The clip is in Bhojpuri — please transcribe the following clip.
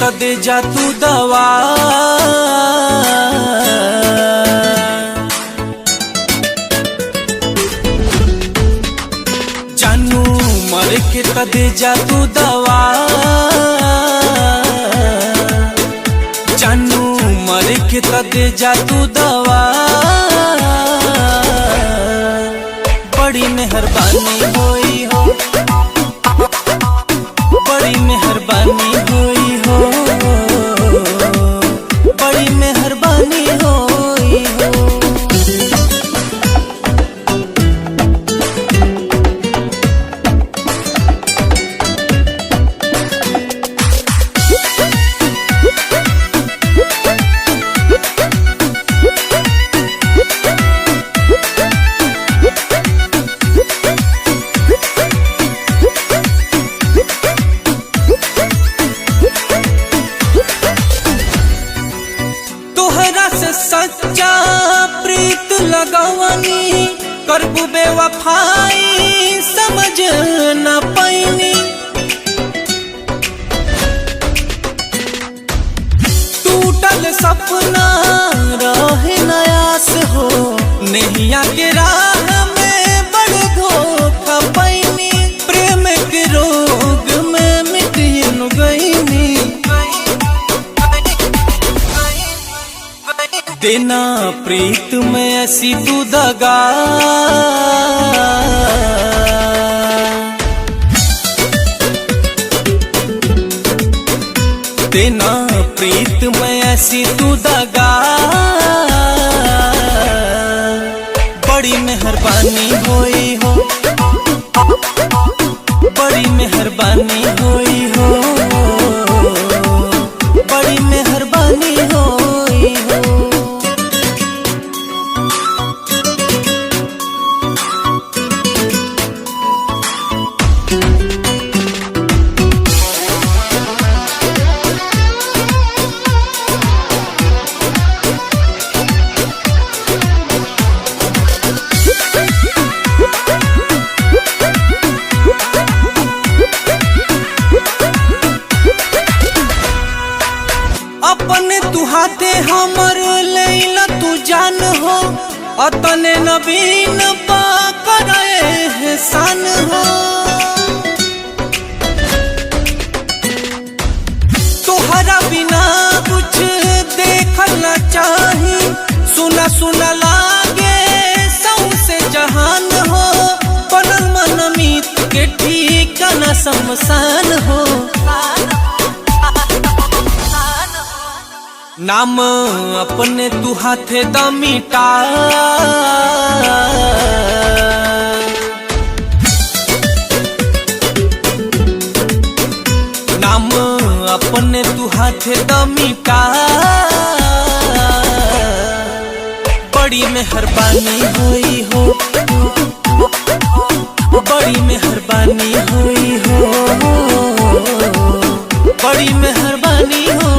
त दे जा तू दवा। जानू मर के त दे जा तू दवा। जानू मर के त दे जा तू दवा। बड़ी मेहरबानी होई हो, बड़ी मेहरबानी होई हो, बड़ी मेहरबानी होई हो। सच्चा प्रीत लगवनी करबू बेवफाई समझ न पैनी। टूटल सपना रहे नयास हो, नैया के राह में बड़ धोखा पैनी। प्रेम के रोग में मिटिन गईनी। देना प्रीत में ऐसी तू दगा। देना प्रीत में ऐसी तू दगा। बड़ी मेहरबानी होई हो, बड़ी मेहरबानी होई हो, बड़ी मेहरबानी होई हो। अपने तू हाथे हमर लैला तू जान हो, अतने नवीन पा करे एहसान हो। तोहरा बिना कुछ देखल न चाही, सुना सुना लागे सौंसे जहान हो। बनल मन मीत के ठिकाना शमशान हो। नाम अपने तू हाथे द मिटा। नाम अपने तू हाथे द मिटा। बड़ी मेहरबानी होई हो, बड़ी मेहरबानी होई हो, बड़ी मेहरबानी हो।